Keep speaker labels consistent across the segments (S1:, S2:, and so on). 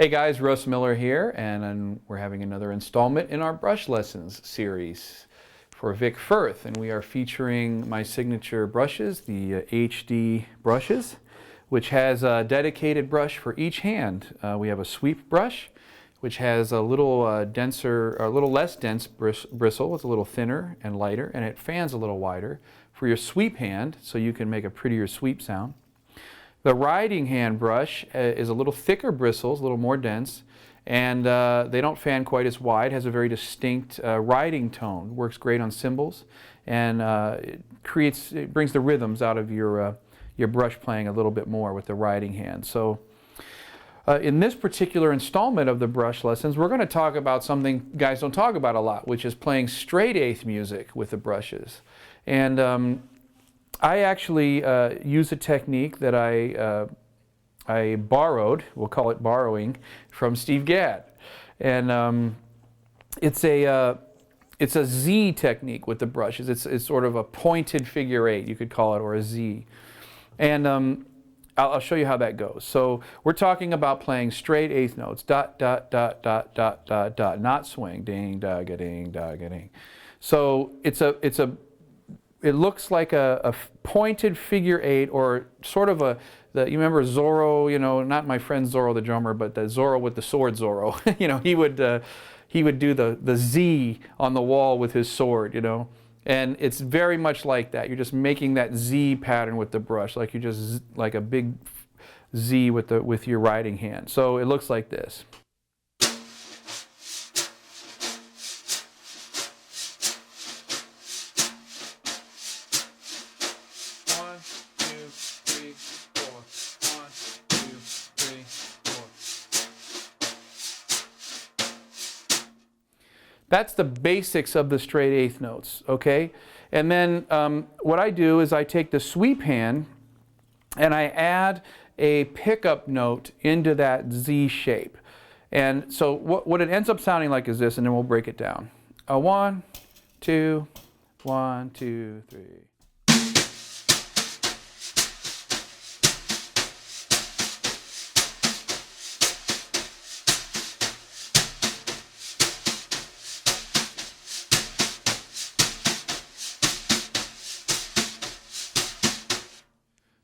S1: Hey guys, Russ Miller here, and we're having another installment in our brush lessons series for Vic Firth, and we are featuring my signature brushes, the HD brushes, which has a dedicated brush for each hand. We have a sweep brush, which has a little denser, or a little less dense bristle. It's a little thinner and lighter, and it fans a little wider for your sweep hand, so you can make a prettier sweep sound. The riding hand brush is a little thicker bristles, a little more dense, and they don't fan quite as wide, has a very distinct riding tone, works great on cymbals, and it brings the rhythms out of your brush playing a little bit more with the riding hand. So in this particular installment of the brush lessons, we're going to talk about something guys don't talk about a lot, which is playing straight eighth music with the brushes. And I actually use a technique that I borrowed, we'll call it borrowing, from Steve Gadd. And it's a Z technique with the brushes. It's sort of a pointed figure eight, you could call it, or a Z. And I'll show you how that goes. So we're talking about playing straight eighth notes, dot, dot, dot, dot, dot, dot, dot, not swing, ding, dagga, ding, dagga, ding. So it looks like a pointed figure eight, or sort of you remember Zorro, you know, not my friend Zorro the drummer, but the Zorro with the sword Zorro. You know, he would do the Z on the wall with his sword, you know. And it's very much like that. You're just making that Z pattern with the brush, like you just like a big Z with your riding hand. So it looks like this. That's the basics of the straight eighth notes, okay? And then what I do is I take the sweep hand and I add a pickup note into that Z shape. And so what it ends up sounding like is this, and then we'll break it down. 1, 2, 1, 2, 3.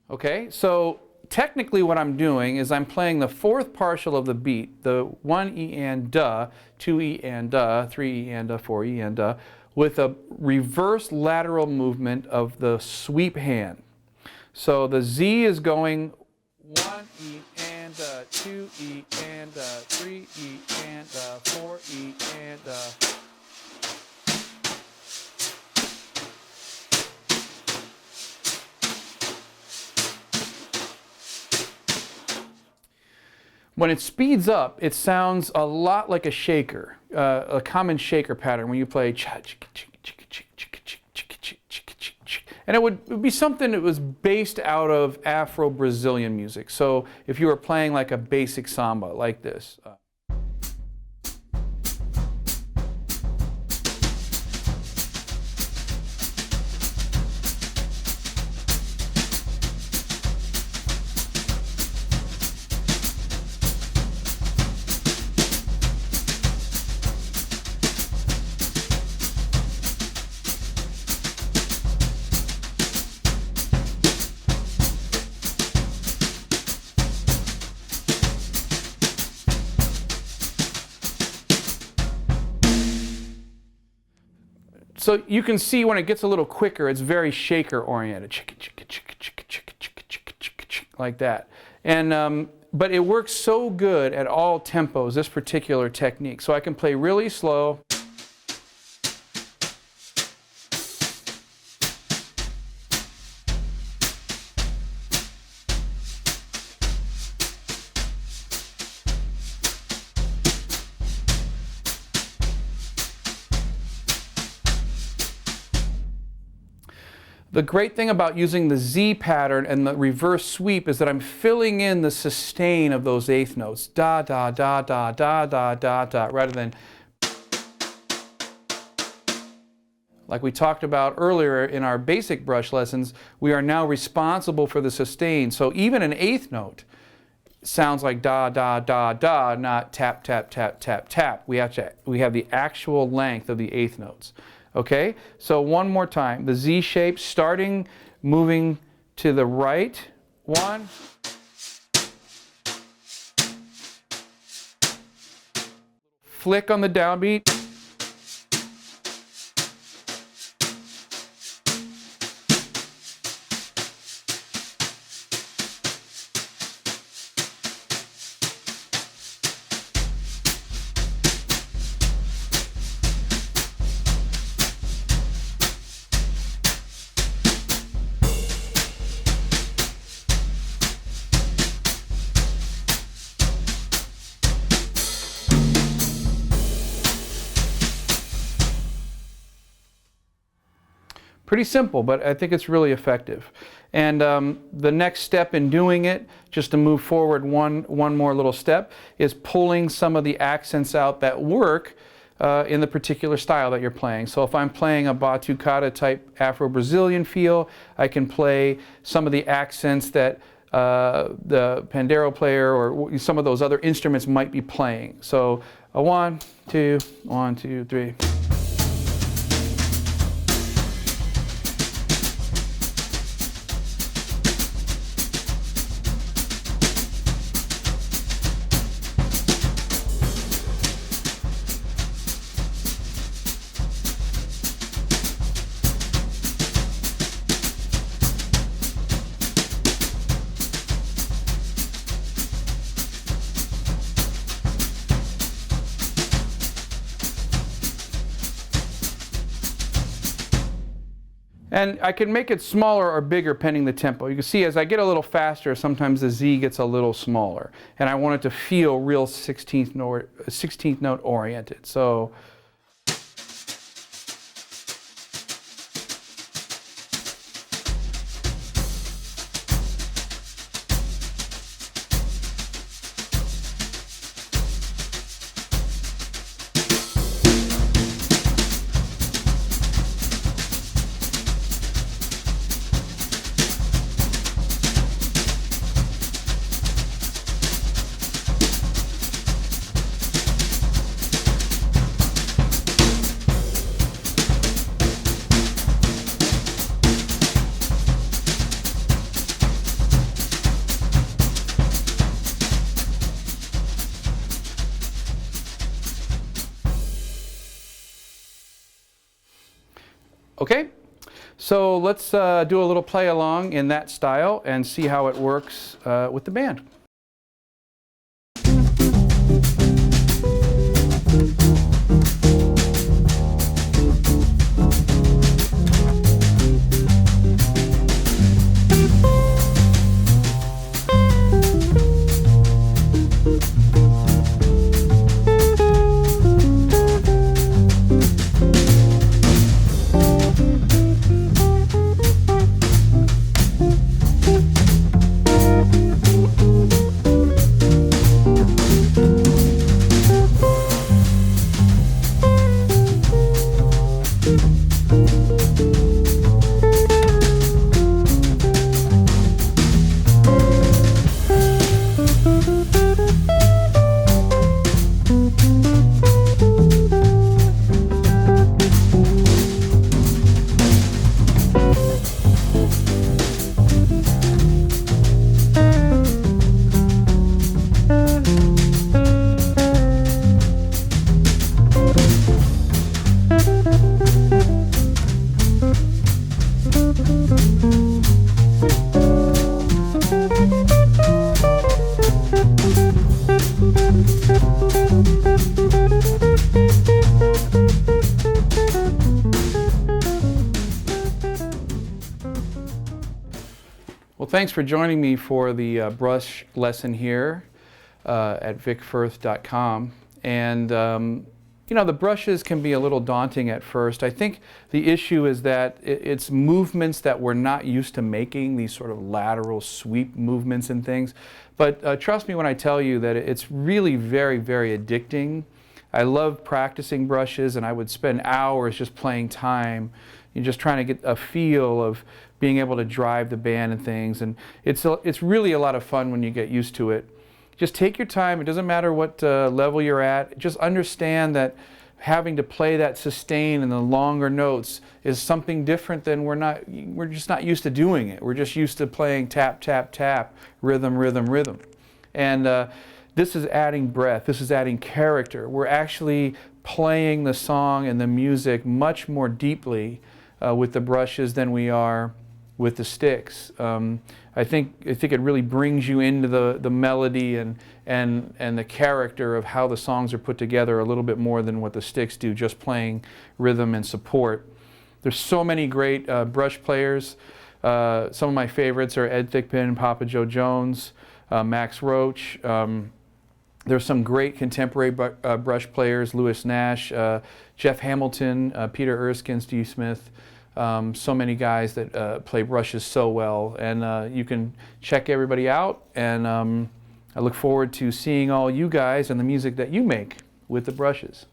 S1: Okay, so technically what I'm doing is I'm playing the fourth partial of the beat, the 1 E and duh, 2 E and duh, 3 E and duh, 4 E and duh, with a reverse lateral movement of the sweep hand. So the Z is going 1 E and duh, 2 E and duh, 3 E and duh, 4 E and duh. When it speeds up, it sounds a lot like a shaker, a common shaker pattern when you play and it would be something that was based out of Afro-Brazilian music. So if you were playing like a basic samba like this. So you can see when it gets a little quicker, it's very shaker oriented, like that. And but it works so good at all tempos, this particular technique. So I can play really slow. The great thing about using the Z pattern and the reverse sweep is that I'm filling in the sustain of those eighth notes. Da, da, da, da, da, da, da, da, rather than like we talked about earlier in our basic brush lessons, we are now responsible for the sustain. So even an eighth note sounds like da, da, da, da, not tap, tap, tap, tap, tap. We have the actual length of the eighth notes. Okay? So one more time. The Z shape starting, moving to the right. 1. Flick on the downbeat. Pretty simple, but I think it's really effective. And the next step in doing it, just to move forward one more little step, is pulling some of the accents out that work in the particular style that you're playing. So if I'm playing a batucada type Afro-Brazilian feel, I can play some of the accents that the pandero player or some of those other instruments might be playing. So a 1, 2, 1, 2, 3. And I can make it smaller or bigger pending the tempo. You can see as I get a little faster, sometimes the Z gets a little smaller. And I want it to feel real 16th note oriented. So okay, so let's do a little play along in that style and see how it works with the band. Well, thanks for joining me for the brush lesson here at vicfirth.com. And you know, the brushes can be a little daunting at first. I think the issue is that it's movements that we're not used to making, these sort of lateral sweep movements and things. But trust me when I tell you that it's really very, very addicting. I love practicing brushes, and I would spend hours just playing time, just trying to get a feel of being able to drive the band and things. And it's really a lot of fun when you get used to it. just take your time. It doesn't matter what level you're at. Just understand that having to play that sustain and the longer notes is something different than we're just not used to doing it. We're just used to playing tap, tap, tap, rhythm, rhythm, rhythm. And this is adding breath. This is adding character. We're actually playing the song and the music much more deeply with the brushes than we are with the sticks. I think it really brings you into the melody and the character of how the songs are put together a little bit more than what the sticks do, just playing rhythm and support. There's so many great brush players. Some of my favorites are Ed Thigpen, Papa Joe Jones, Max Roach. There's some great contemporary brush players, Lewis Nash, Jeff Hamilton, Peter Erskine, Steve Smith. So many guys that play brushes so well, and you can check everybody out, and I look forward to seeing all you guys and the music that you make with the brushes.